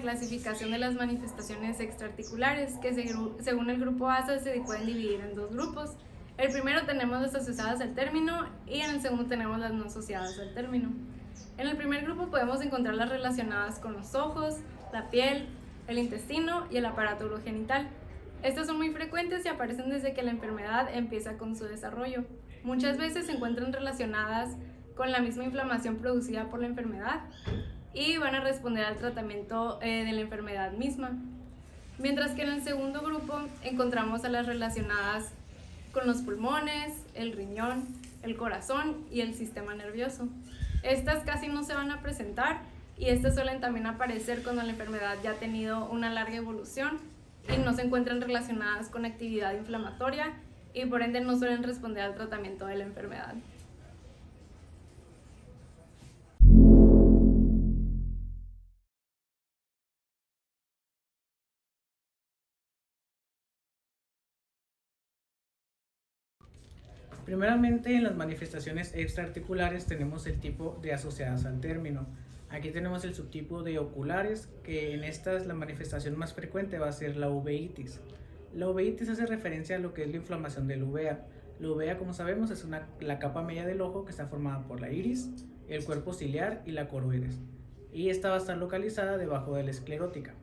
clasificación de las manifestaciones extraarticulares, que según el grupo ASA se pueden dividir en dos grupos. El primero tenemos las asociadas al término y en el segundo tenemos las no asociadas al término. En el primer grupo podemos encontrar las relacionadas con los ojos, la piel, el intestino y el aparato urogenital. Estas son muy frecuentes y aparecen desde que la enfermedad empieza con su desarrollo. Muchas veces se encuentran relacionadas con la misma inflamación producida por la enfermedad y van a responder al tratamiento de la enfermedad misma. Mientras que en el segundo grupo encontramos a las relacionadas con los pulmones, el riñón, el corazón y el sistema nervioso. Estas casi no se van a presentar y estas suelen también aparecer cuando la enfermedad ya ha tenido una larga evolución y no se encuentran relacionadas con actividad inflamatoria y por ende no suelen responder al tratamiento de la enfermedad. Primeramente, en las manifestaciones extraarticulares tenemos el tipo de asociadas al término. Aquí tenemos el subtipo de oculares, que en estas la manifestación más frecuente va a ser la uveitis. La uveitis hace referencia a lo que es la inflamación del uvea. La uvea, como sabemos, es la capa media del ojo que está formada por la iris, el cuerpo ciliar y la coroides. Y esta va a estar localizada debajo de la esclerótica.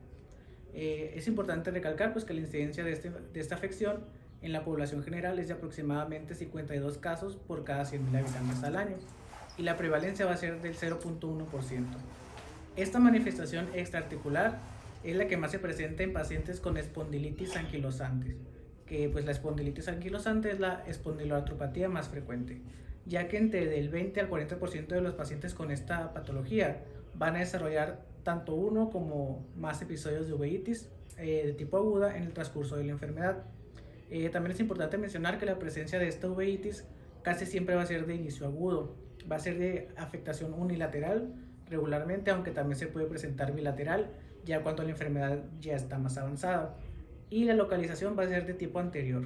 Es importante recalcar pues, que la incidencia de esta afección en la población general es de aproximadamente 52 casos por cada 100.000 habitantes al año y la prevalencia va a ser del 0.1%. Esta manifestación extraarticular es la que más se presenta en pacientes con espondilitis anquilosantes, que pues la espondilitis anquilosante es la espondiloartropatía más frecuente, ya que entre el 20 al 40% de los pacientes con esta patología van a desarrollar tanto uno como más episodios de uveitis de tipo aguda en el transcurso de la enfermedad. También es importante mencionar que la presencia de esta uveitis casi siempre va a ser de inicio agudo, va a ser de afectación unilateral regularmente, aunque también se puede presentar bilateral ya cuando la enfermedad ya está más avanzada, y la localización va a ser de tipo anterior.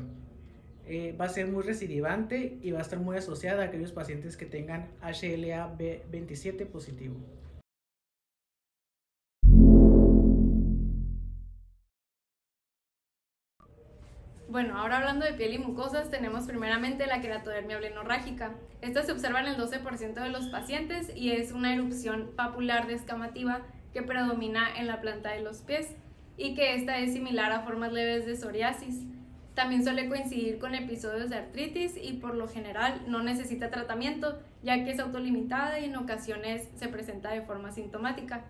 Va a ser muy recidivante y va a estar muy asociada a aquellos pacientes que tengan HLA-B27 positivo. Bueno, ahora hablando de piel y mucosas, tenemos primeramente la queratodermia blenorrágica. Esta se observa en el 12% de los pacientes y es una erupción papular descamativa que predomina en la planta de los pies y que esta es similar a formas leves de psoriasis. También suele coincidir con episodios de artritis y por lo general no necesita tratamiento, ya que es autolimitada y en ocasiones se presenta de forma sintomática.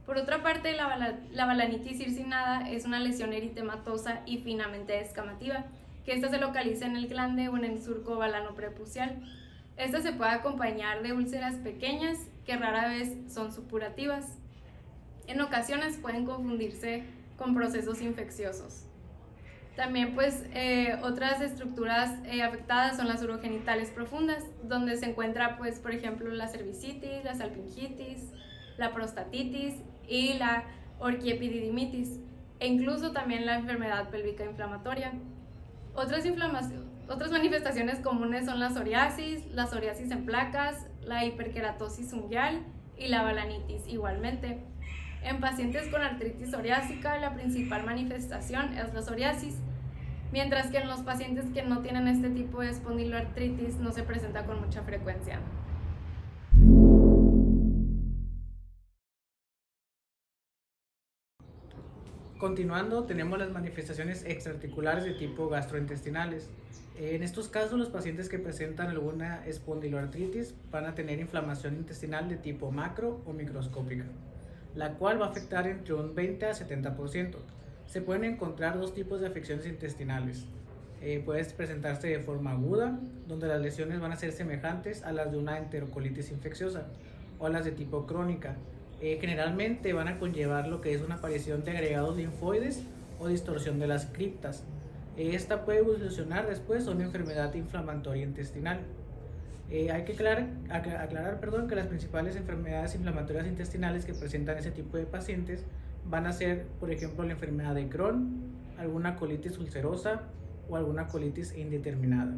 Por otra parte, la balanitis circinada es una lesión eritematosa y finamente descamativa, que esta se localiza en el glande o en el surco balano prepucial. Esta se puede acompañar de úlceras pequeñas que rara vez son supurativas. En ocasiones pueden confundirse con procesos infecciosos. También otras estructuras afectadas son las urogenitales profundas, donde se encuentra por ejemplo la cervicitis, la salpingitis, la prostatitis y la orquiepididimitis e incluso también la enfermedad pélvica inflamatoria. Otras manifestaciones comunes son la psoriasis en placas, la hiperkeratosis ungueal y la balanitis igualmente. En pacientes con artritis psoriásica la principal manifestación es la psoriasis, mientras que en los pacientes que no tienen este tipo de espondiloartritis no se presenta con mucha frecuencia. Continuando, tenemos las manifestaciones extraarticulares de tipo gastrointestinales. En estos casos, los pacientes que presentan alguna espondiloartritis van a tener inflamación intestinal de tipo macro o microscópica, la cual va a afectar entre un 20 a 70%. Se pueden encontrar dos tipos de afecciones intestinales. Puede presentarse de forma aguda, donde las lesiones van a ser semejantes a las de una enterocolitis infecciosa, o las de tipo crónica. Generalmente van a conllevar lo que es una aparición de agregados linfoides o distorsión de las criptas. Esta puede evolucionar después a una enfermedad inflamatoria intestinal. Hay que aclarar que las principales enfermedades inflamatorias intestinales que presentan ese tipo de pacientes van a ser, por ejemplo, la enfermedad de Crohn, alguna colitis ulcerosa o alguna colitis indeterminada.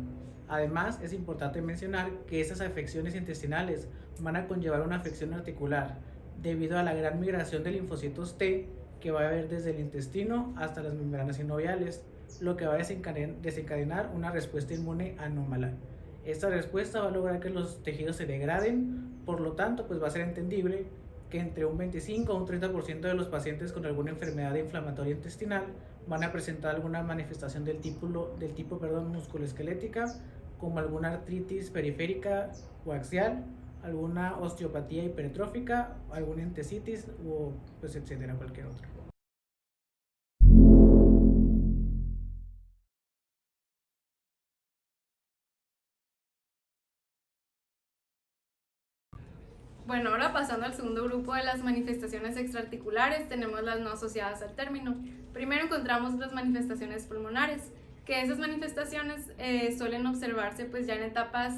Además, es importante mencionar que estas afecciones intestinales van a conllevar una afección articular debido a la gran migración de linfocitos T que va a haber desde el intestino hasta las membranas sinoviales, lo que va a desencadenar una respuesta inmune anómala. Esta respuesta va a lograr que los tejidos se degraden, por lo tanto, pues va a ser entendible que entre un 25 o un 30% de los pacientes con alguna enfermedad inflamatoria intestinal van a presentar alguna manifestación del tipo musculoesquelética, como alguna artritis periférica o axial, alguna osteopatía hipertrófica, alguna entesitis o pues etcétera, cualquier otro. Bueno, ahora pasando al segundo grupo de las manifestaciones extraarticulares, tenemos las no asociadas al término. Primero encontramos las manifestaciones pulmonares, que esas manifestaciones suelen observarse pues ya en etapas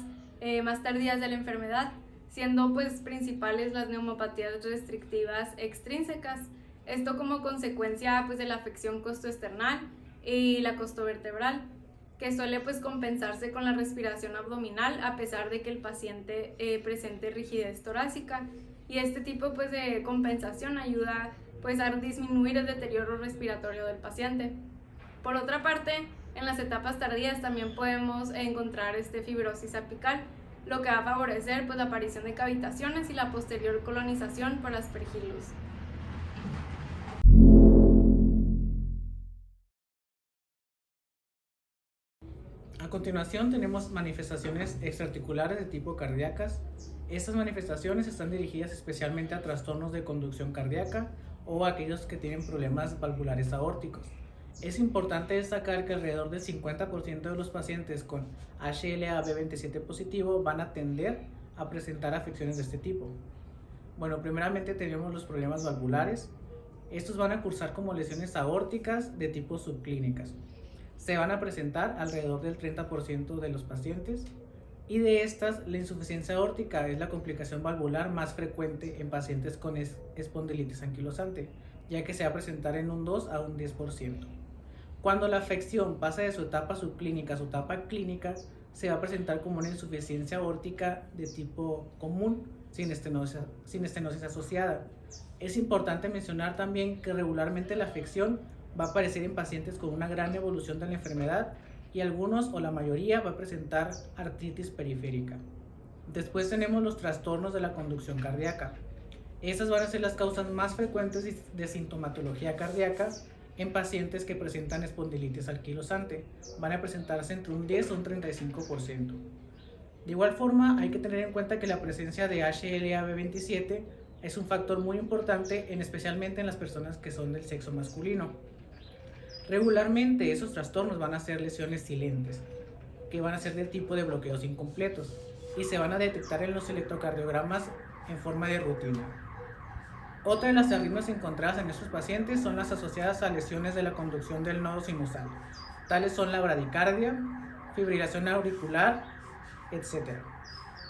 más tardías de la enfermedad, siendo pues principales las neumopatías restrictivas extrínsecas, esto como consecuencia pues de la afección costoesternal y la costovertebral, que suele pues compensarse con la respiración abdominal a pesar de que el paciente presente rigidez torácica, y este tipo pues de compensación ayuda pues a disminuir el deterioro respiratorio del paciente. Por otra parte, en las etapas tardías también podemos encontrar fibrosis apical, lo que va a favorecer pues la aparición de cavitaciones y la posterior colonización por Aspergillus. A continuación tenemos manifestaciones extraarticulares de tipo cardíacas. Estas manifestaciones están dirigidas especialmente a trastornos de conducción cardíaca o a aquellos que tienen problemas valvulares aórticos. Es importante destacar que alrededor del 50% de los pacientes con HLA-B27 positivo van a tender a presentar afecciones de este tipo. Bueno, primeramente tenemos los problemas valvulares. Estos van a cursar como lesiones aórticas de tipo subclínicas. Se van a presentar alrededor del 30% de los pacientes, y de estas la insuficiencia aórtica es la complicación valvular más frecuente en pacientes con espondilitis anquilosante, ya que se va a presentar en un 2 a un 10%. Cuando la afección pasa de su etapa subclínica a su etapa clínica, se va a presentar como una insuficiencia aórtica de tipo común, sin estenosis asociada. Es importante mencionar también que regularmente la afección va a aparecer en pacientes con una gran evolución de la enfermedad, y algunos o la mayoría va a presentar artritis periférica. Después tenemos los trastornos de la conducción cardíaca. Estas van a ser las causas más frecuentes de sintomatología cardíaca en pacientes que presentan espondilitis anquilosante. Van a presentarse entre un 10 o un 35%. De igual forma, hay que tener en cuenta que la presencia de HLA-B27 es un factor muy importante, especialmente en las personas que son del sexo masculino. Regularmente esos trastornos van a ser lesiones silentes, que van a ser del tipo de bloqueos incompletos, y se van a detectar en los electrocardiogramas en forma de rutina. Otra de las arritmias encontradas en estos pacientes son las asociadas a lesiones de la conducción del nodo sinusal. Tales son la bradicardia, fibrilación auricular, etc.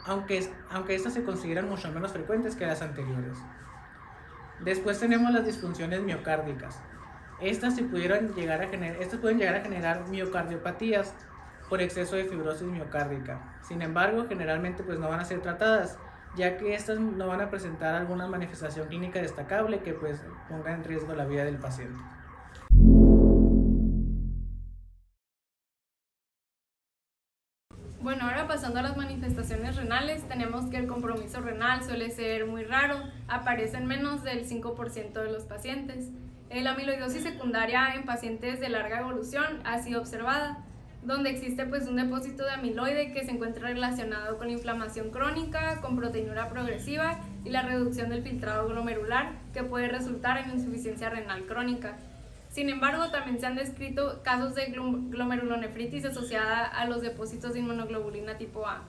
Aunque estas se consideran mucho menos frecuentes que las anteriores. Después tenemos las disfunciones miocárdicas. Estas pueden llegar a generar miocardiopatías por exceso de fibrosis miocárdica. Sin embargo, generalmente pues no van a ser tratadas, ya que estas no van a presentar alguna manifestación clínica destacable que pues ponga en riesgo la vida del paciente. Bueno, ahora pasando a las manifestaciones renales, tenemos que el compromiso renal suele ser muy raro, aparece en menos del 5% de los pacientes. La amiloidosis secundaria en pacientes de larga evolución ha sido observada, donde existe pues un depósito de amiloide que se encuentra relacionado con la inflamación crónica, con proteinura progresiva y la reducción del filtrado glomerular, que puede resultar en insuficiencia renal crónica. Sin embargo, también se han descrito casos de glomerulonefritis asociada a los depósitos de inmunoglobulina tipo A.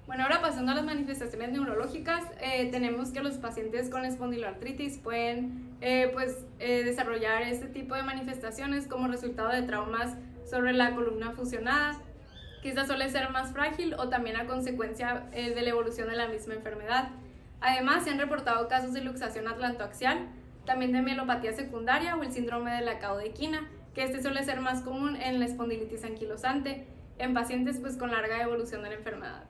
Bueno, ahora pasando a las manifestaciones neurológicas, tenemos que los pacientes con espondiloartritis pueden desarrollar este tipo de manifestaciones como resultado de traumas sobre la columna fusionada, que esta suele ser más frágil, o también a consecuencia de la evolución de la misma enfermedad. Además, se han reportado casos de luxación atlantoaxial, también de mielopatía secundaria o el síndrome de la caudequina, que suele ser más común en la espondilitis anquilosante, en pacientes pues con larga evolución de la enfermedad.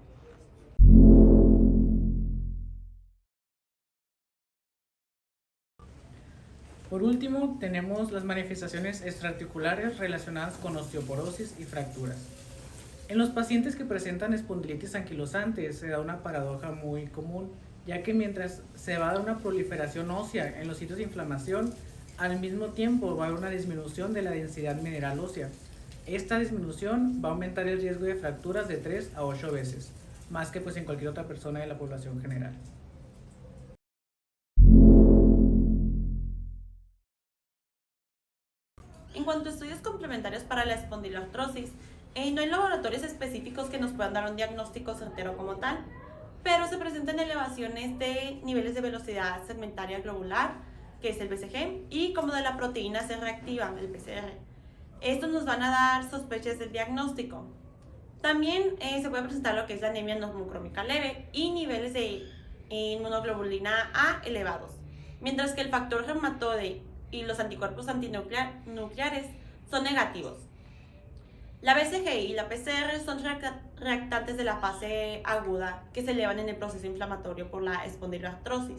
Por último, tenemos las manifestaciones extraarticulares relacionadas con osteoporosis y fracturas. En los pacientes que presentan espondilitis anquilosante se da una paradoja muy común, ya que mientras se va a dar una proliferación ósea en los sitios de inflamación, al mismo tiempo va a haber una disminución de la densidad mineral ósea. Esta disminución va a aumentar el riesgo de fracturas de 3 a 8 veces, más que en cualquier otra persona de la población general. En cuanto a estudios complementarios para la espondiloartrosis, no hay laboratorios específicos que nos puedan dar un diagnóstico certero como tal, pero se presentan elevaciones de niveles de velocidad segmentaria globular, que es el BCG, y como de la proteína C reactiva, el PCR. Estos nos van a dar sospechas del diagnóstico. También se puede presentar lo que es la anemia normocrómica leve y niveles de inmunoglobulina A elevados, mientras que el factor reumatoide y los anticuerpos antinucleares son negativos. La BCG y la PCR son reactantes de la fase aguda que se elevan en el proceso inflamatorio por la espondiloartrosis.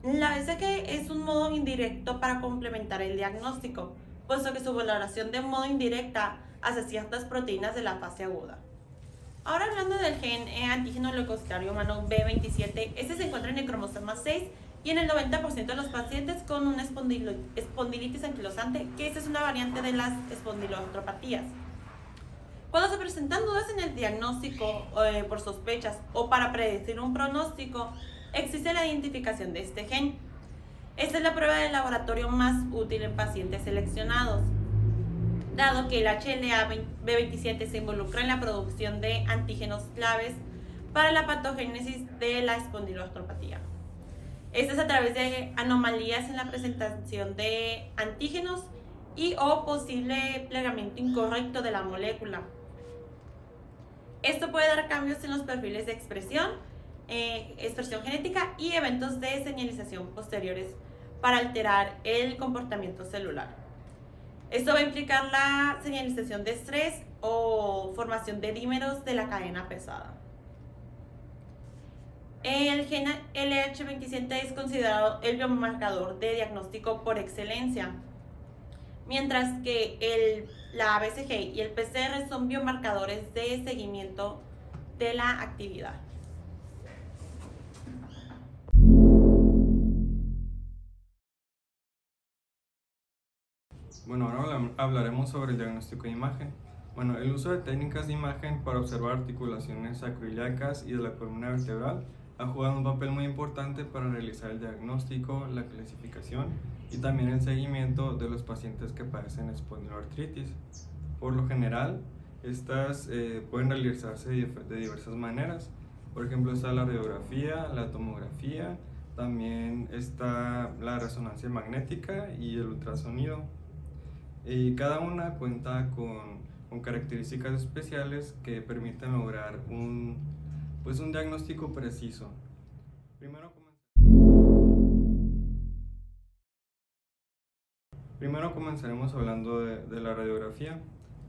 La BCG es un modo indirecto para complementar el diagnóstico, puesto que su valoración de modo indirecta hace ciertas proteínas de la fase aguda. Ahora hablando del gen antígeno leucocitario humano B27, este se encuentra en el cromosoma 6 y en el 90% de los pacientes con una espondilitis anquilosante, que esta es una variante de las espondiloartropatías. Cuando se presentan dudas en el diagnóstico por sospechas o para predecir un pronóstico, existe la identificación de este gen. Esta es la prueba de laboratorio más útil en pacientes seleccionados, dado que el HLA-B27 se involucra en la producción de antígenos claves para la patogénesis de la espondiloartropatía. Esto es a través de anomalías en la presentación de antígenos y o posible plegamiento incorrecto de la molécula. Esto puede dar cambios en los perfiles de expresión genética y eventos de señalización posteriores para alterar el comportamiento celular. Esto va a implicar la señalización de estrés o formación de dímeros de la cadena pesada. El gen LH27 es considerado el biomarcador de diagnóstico por excelencia, mientras que la BCG y el PCR son biomarcadores de seguimiento de la actividad. Bueno, ahora hablaremos sobre el diagnóstico de imagen. Bueno, el uso de técnicas de imagen para observar articulaciones sacroiliacas y de la columna vertebral ha jugado un papel muy importante para realizar el diagnóstico, la clasificación y también el seguimiento de los pacientes que padecen espondiloartritis. Por lo general, estas pueden realizarse de diversas maneras. Por ejemplo, está la radiografía, la tomografía, también está la resonancia magnética y el ultrasonido. Y cada una cuenta con características especiales que permiten lograr un diagnóstico preciso. Primero comenzaremos hablando de la radiografía.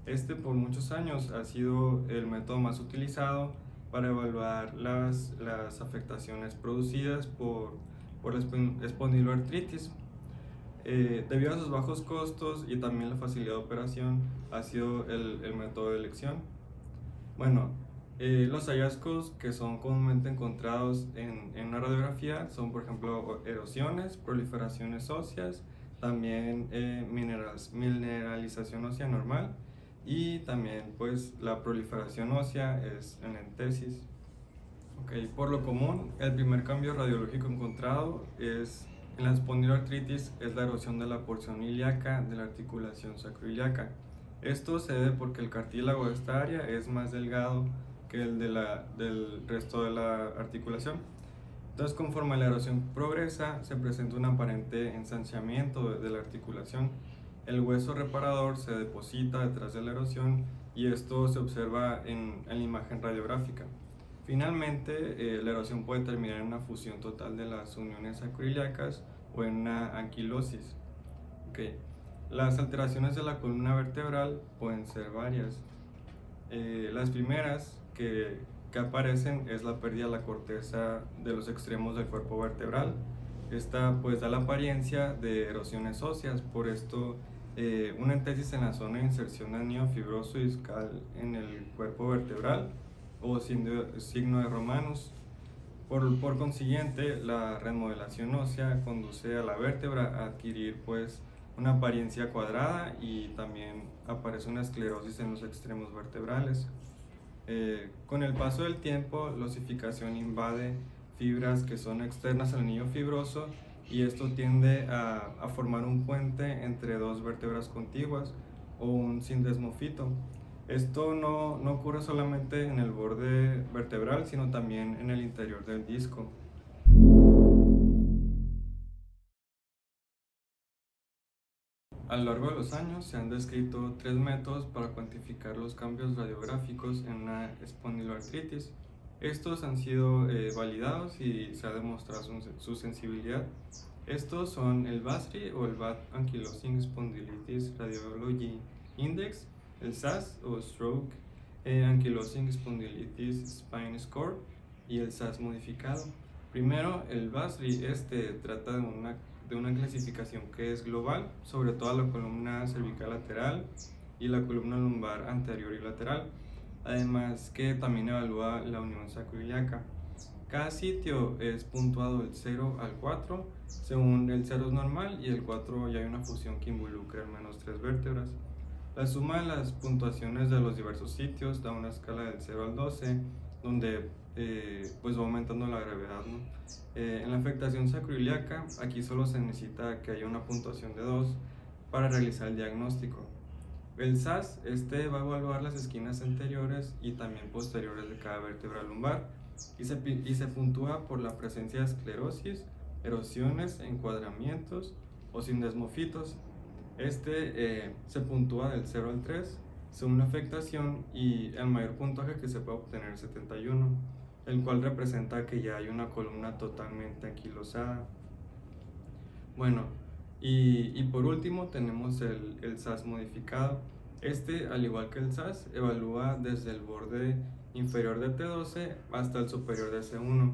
Este por muchos años ha sido el método más utilizado para evaluar las afectaciones producidas por la espondiloartritis. Debido a sus bajos costos y también la facilidad de operación, ha sido el método de elección. Bueno, los hallazgos que son comúnmente encontrados en una radiografía son, por ejemplo, erosiones, proliferaciones óseas, también mineralización ósea normal y también la proliferación ósea es en entesis. Por lo común, el primer cambio radiológico encontrado en la espondiloartritis es la erosión de la porción ilíaca de la articulación sacroiliaca. Esto se debe porque el cartílago de esta área es más delgado que el del resto de la articulación. Entonces, conforme la erosión progresa, se presenta un aparente ensanciamiento de la articulación. El hueso reparador se deposita detrás de la erosión y esto se observa en la imagen radiográfica. Finalmente, la erosión puede terminar en una fusión total de las uniones sacroiliacas o en una anquilosis. Las alteraciones de la columna vertebral pueden ser varias. Las primeras que aparecen es la pérdida de la corteza de los extremos del cuerpo vertebral, Esta pues da la apariencia de erosiones óseas, por esto una entesis en la zona de inserción de anillo fibroso discal en el cuerpo vertebral o signo de Romanus. Por consiguiente, la remodelación ósea conduce a la vértebra a adquirir pues una apariencia cuadrada y también aparece una esclerosis en los extremos vertebrales. Con el paso del tiempo, la osificación invade fibras que son externas al anillo fibroso y esto tiende a formar un puente entre dos vértebras contiguas o un sindesmofito. Esto no ocurre solamente en el borde vertebral, sino también en el interior del disco. A lo largo de los años se han descrito 3 métodos para cuantificar los cambios radiográficos en una espondiloartritis. Estos han sido validados y se ha demostrado su sensibilidad. Estos son el BASRI o el Bad Ankylosing Spondylitis Radiology Index, el SAS o Stroke Ankylosing Spondylitis Spine Score y el SAS modificado. Primero, el BASRI trata de una clasificación que es global sobre toda la columna cervical lateral y la columna lumbar anterior y lateral, además que también evalúa la unión sacroiliaca. Cada sitio es puntuado del 0 al 4, según el 0 es normal y el 4 ya hay una fusión que involucra al menos 3 vértebras. La suma de las puntuaciones de los diversos sitios da una escala del 0 al 12, donde pues va aumentando la gravedad, ¿no? En la afectación sacroiliaca, aquí solo se necesita que haya una puntuación de 2 para realizar el diagnóstico. El SAS va a evaluar las esquinas anteriores y también posteriores de cada vértebra lumbar y se puntúa por la presencia de esclerosis, erosiones, encuadramientos o sindesmofitos. Se puntúa del 0 al 3 según la afectación y el mayor puntaje que se puede obtener es 71, el cual representa que ya hay una columna totalmente anquilosada. Bueno, y por último tenemos el SAS modificado. Al igual que el SAS, evalúa desde el borde inferior de T12 hasta el superior de C1.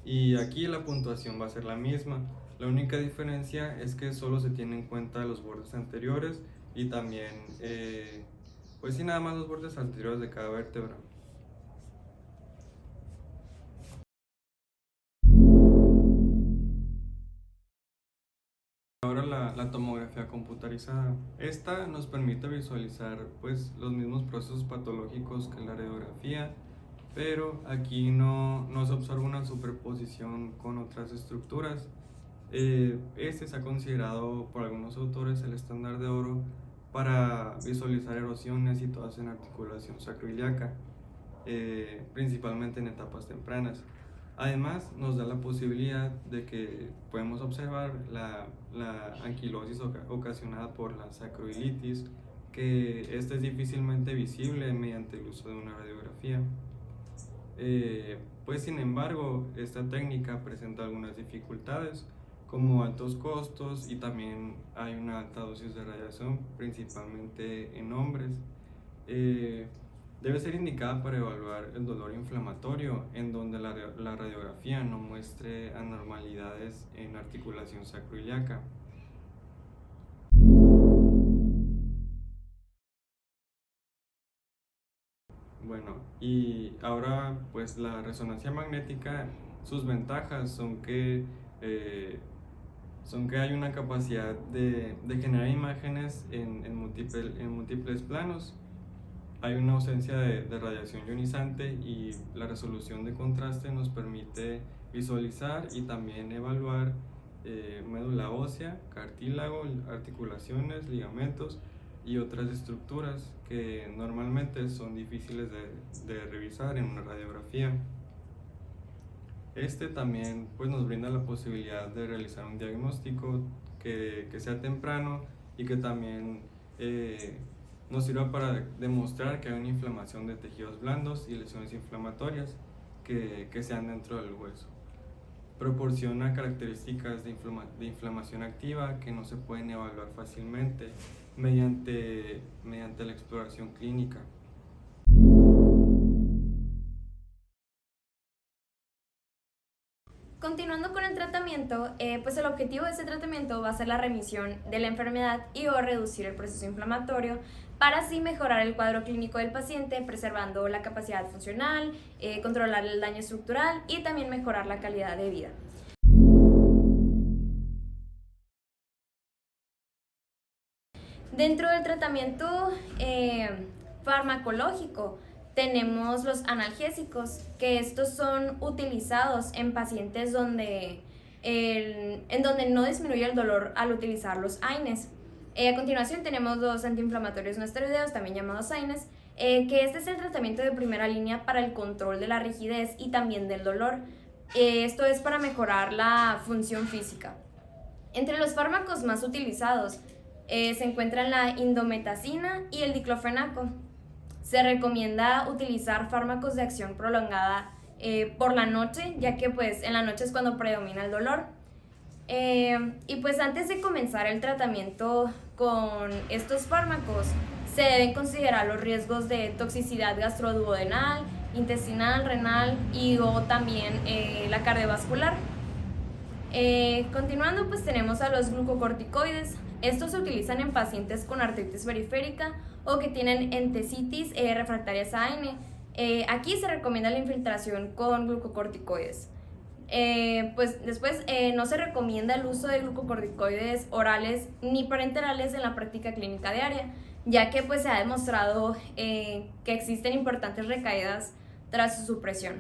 Y aquí la puntuación va a ser la misma. La única diferencia es que solo se tiene en cuenta los bordes anteriores y también, pues sí, nada más los bordes anteriores de cada vértebra. Ahora la tomografía computarizada. Esta nos permite visualizar pues los mismos procesos patológicos que la radiografía, pero aquí no se observa una superposición con otras estructuras. Se ha considerado por algunos autores el estándar de oro para visualizar erosiones situadas en articulación sacroiliaca, principalmente en etapas tempranas. Además, nos da la posibilidad de que podemos observar la anquilosis ocasionada por la sacroilitis, que es difícilmente visible mediante el uso de una radiografía. Pues sin embargo, esta técnica presenta algunas dificultades, como altos costos y también hay una alta dosis de radiación, principalmente en hombres. Debe ser indicada para evaluar el dolor inflamatorio, en donde la radiografía no muestre anormalidades en articulación sacroiliaca. Bueno, y ahora pues la resonancia magnética, sus ventajas son que hay una capacidad de generar imágenes en múltiples planos. Hay una ausencia de radiación ionizante y la resolución de contraste nos permite visualizar y también evaluar médula ósea, cartílago, articulaciones, ligamentos y otras estructuras que normalmente son difíciles de revisar en una radiografía. También pues, nos brinda la posibilidad de realizar un diagnóstico que sea temprano y que también nos sirva para demostrar que hay una inflamación de tejidos blandos y lesiones inflamatorias que sean dentro del hueso. Proporciona características de inflamación activa que no se pueden evaluar fácilmente mediante la exploración clínica. Continuando con el tratamiento, pues el objetivo de este tratamiento va a ser la remisión de la enfermedad y o reducir el proceso inflamatorio para así mejorar el cuadro clínico del paciente, preservando la capacidad funcional, controlar el daño estructural y también mejorar la calidad de vida. Dentro del tratamiento farmacológico tenemos los analgésicos, que estos son utilizados en pacientes en donde no disminuye el dolor al utilizar los AINES. A continuación tenemos los antiinflamatorios no esteroideos, también llamados AINES, que este es el tratamiento de primera línea para el control de la rigidez y también del dolor. Esto es para mejorar la función física. Entre los fármacos más utilizados se encuentran la indometacina y el diclofenaco. Se recomienda utilizar fármacos de acción prolongada por la noche, ya que pues en la noche es cuando predomina el dolor. Y pues antes de comenzar el tratamiento con estos fármacos, se deben considerar los riesgos de toxicidad gastroduodenal, intestinal, renal y o también la cardiovascular. Continuando, pues tenemos a los glucocorticoides. Estos se utilizan en pacientes con artritis periférica o que tienen entesitis refractarias a AINE. Aquí se recomienda la infiltración con glucocorticoides. Pues después no se recomienda el uso de glucocorticoides orales ni parenterales en la práctica clínica diaria, ya que pues se ha demostrado que existen importantes recaídas tras su supresión.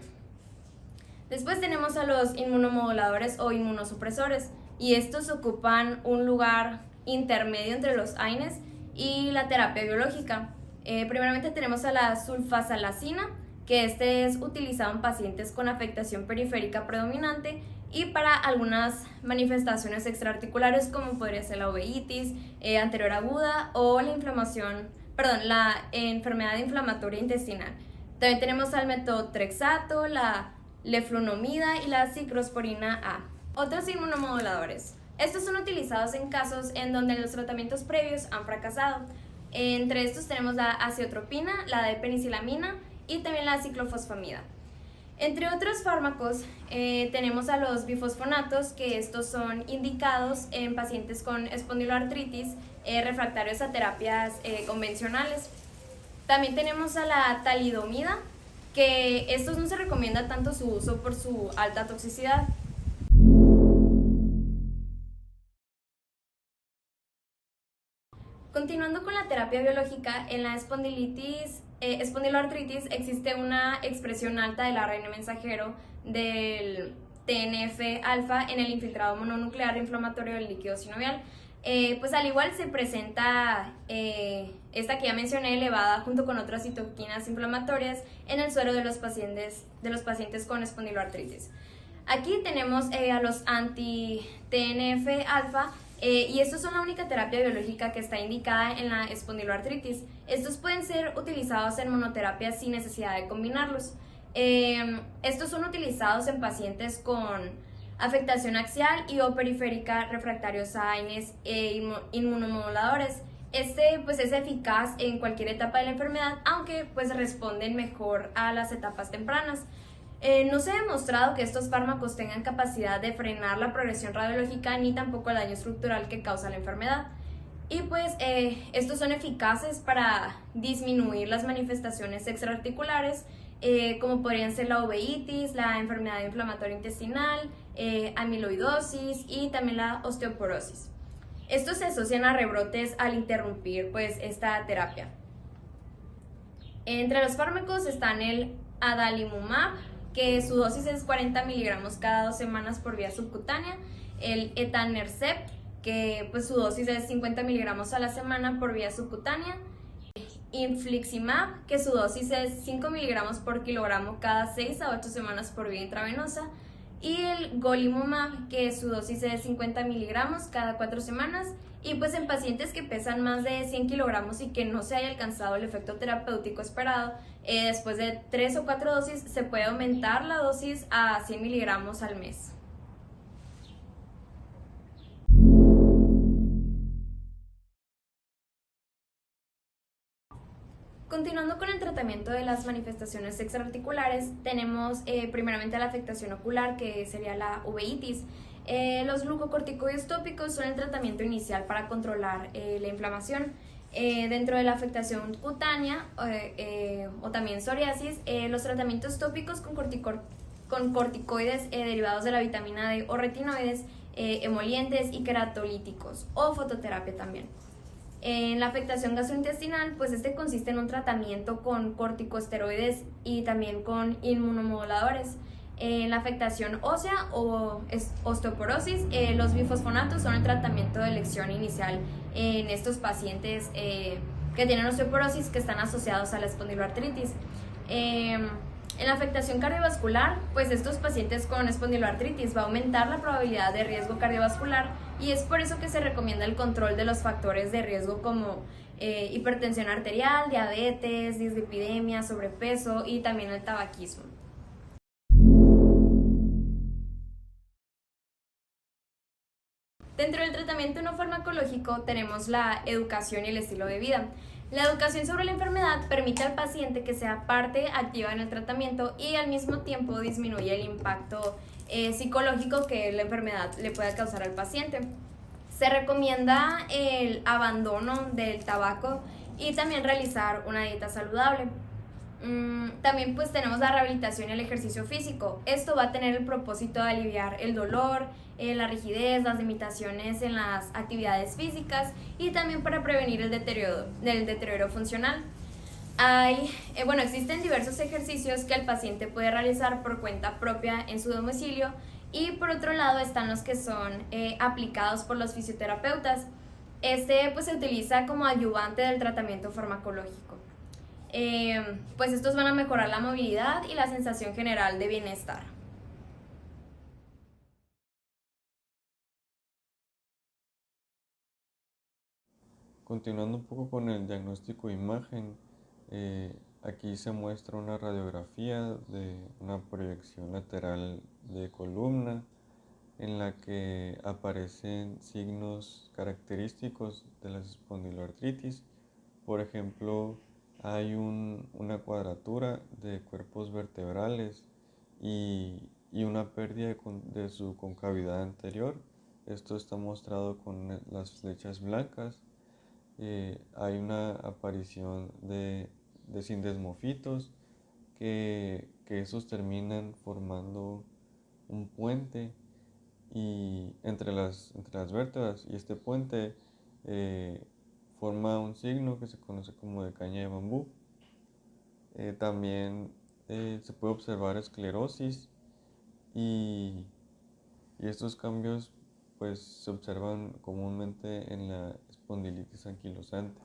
Después tenemos a los inmunomoduladores o inmunosupresores, y estos ocupan un lugar intermedio entre los AINES y la terapia biológica. Primeramente tenemos a la sulfasalazina, que este es utilizado en pacientes con afectación periférica predominante y para algunas manifestaciones extraarticulares como podría ser la uveitis anterior aguda o la enfermedad inflamatoria intestinal. También tenemos al metotrexato, la leflunomida y la ciclosporina A. Otros inmunomoduladores. Estos son utilizados en casos en donde los tratamientos previos han fracasado. Entre estos tenemos la aciotropina, la de penicilamina y también la ciclofosfamida. Entre otros fármacos tenemos a los bifosfonatos, que estos son indicados en pacientes con espondiloartritis refractarios a terapias convencionales. También tenemos a la talidomida, que estos no se recomienda tanto su uso por su alta toxicidad. Continuando con la terapia biológica, en la espondiloartritis existe una expresión alta del ARN mensajero del TNF-alfa en el infiltrado mononuclear inflamatorio del líquido sinovial. Pues al igual se presenta esta que ya mencioné elevada junto con otras citoquinas inflamatorias en el suero de los pacientes con espondiloartritis. Aquí tenemos a los anti-TNF-alfa, y estos son la única terapia biológica que está indicada en la espondiloartritis. Estos pueden ser utilizados en monoterapia sin necesidad de combinarlos. Estos son utilizados en pacientes con afectación axial y o periférica refractarios a AINES e inmunomoduladores. Pues es eficaz en cualquier etapa de la enfermedad, aunque pues responden mejor a las etapas tempranas. No se ha demostrado que estos fármacos tengan capacidad de frenar la progresión radiológica ni tampoco el daño estructural que causa la enfermedad. Y pues estos son eficaces para disminuir las manifestaciones extraarticulares, como podrían ser la uveitis, la enfermedad inflamatoria intestinal, amiloidosis y también la osteoporosis. Estos se asocian a rebrotes al interrumpir pues esta terapia. Entre los fármacos están el adalimumab, que su dosis es 40 miligramos cada 2 semanas por vía subcutánea, el etanercept, que pues su dosis es 50 miligramos a la semana por vía subcutánea, infliximab, que su dosis es 5 miligramos por kilogramo cada 6 a 8 semanas por vía intravenosa, y el golimumab, que su dosis es 50 miligramos cada 4 semanas, y pues en pacientes que pesan más de 100 kilogramos y que no se haya alcanzado el efecto terapéutico esperado, después de 3 o 4 dosis se puede aumentar la dosis a 100 miligramos al mes. Continuando con el tratamiento de las manifestaciones extraarticulares, tenemos primeramente la afectación ocular, que sería la uveitis. Los glucocorticoides tópicos son el tratamiento inicial para controlar la inflamación. Dentro de la afectación cutánea o también psoriasis, los tratamientos tópicos con corticoides derivados de la vitamina D o retinoides, emolientes y queratolíticos o fototerapia también. En la afectación gastrointestinal, pues este consiste en un tratamiento con corticosteroides y también con inmunomoduladores. En la afectación ósea o osteoporosis, los bifosfonatos son el tratamiento de elección inicial en estos pacientes que tienen osteoporosis que están asociados a la espondiloartritis. En la afectación cardiovascular, pues estos pacientes con espondiloartritis va a aumentar la probabilidad de riesgo cardiovascular y es por eso que se recomienda el control de los factores de riesgo como hipertensión arterial, diabetes, dislipidemia, sobrepeso y también el tabaquismo. Dentro del tratamiento no farmacológico tenemos la educación y el estilo de vida. La educación sobre la enfermedad permite al paciente que sea parte activa en el tratamiento y al mismo tiempo disminuye el impacto psicológico que la enfermedad le pueda causar al paciente. Se recomienda el abandono del tabaco y también realizar una dieta saludable. También pues tenemos la rehabilitación y el ejercicio físico. Esto va a tener el propósito de aliviar el dolor, la rigidez, las limitaciones en las actividades físicas y también para prevenir el deterioro funcional. Existen diversos ejercicios que el paciente puede realizar por cuenta propia en su domicilio y por otro lado están los que son aplicados por los fisioterapeutas. Pues se utiliza como ayudante del tratamiento farmacológico. Pues estos van a mejorar la movilidad y la sensación general de bienestar. Continuando un poco con el diagnóstico de imagen, aquí se muestra una radiografía de una proyección lateral de columna en la que aparecen signos característicos de la espondiloartritis. Por ejemplo, hay una cuadratura de cuerpos vertebrales y una pérdida de su concavidad anterior. Esto está mostrado con las flechas blancas. Hay una aparición de sindesmofitos que esos terminan formando un puente entre las vértebras, y este puente forma un signo que se conoce como de caña de bambú. También se puede observar esclerosis y estos cambios pues se observan comúnmente en la espondilitis anquilosante.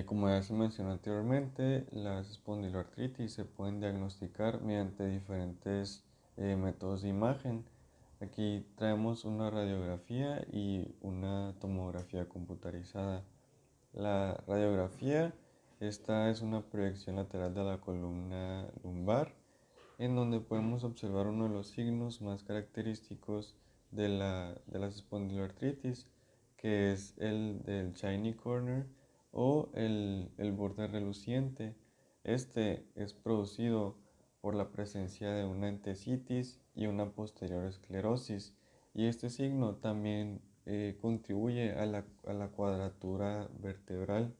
Como ya se mencionó anteriormente, las espondiloartritis se pueden diagnosticar mediante diferentes métodos de imagen. Aquí traemos una radiografía y una tomografía computarizada. La radiografía, esta es una proyección lateral de la columna lumbar, en donde podemos observar uno de los signos más característicos de las espondiloartritis, que es el del shiny corner o el borde reluciente. Este es producido por la presencia de una entesitis y una posterior esclerosis, y este signo también contribuye a la cuadratura vertebral.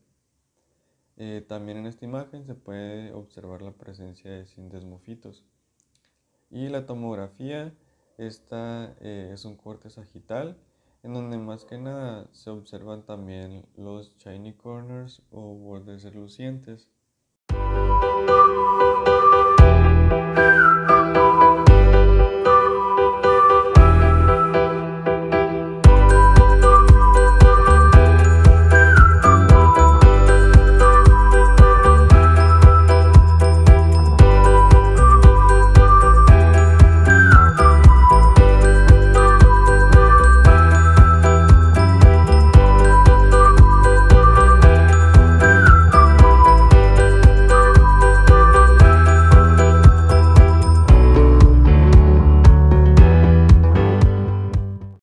También en esta imagen se puede observar la presencia de sindesmofitos. Y la tomografía, esta es un corte sagital en donde más que nada se observan también los shiny corners o bordes relucientes.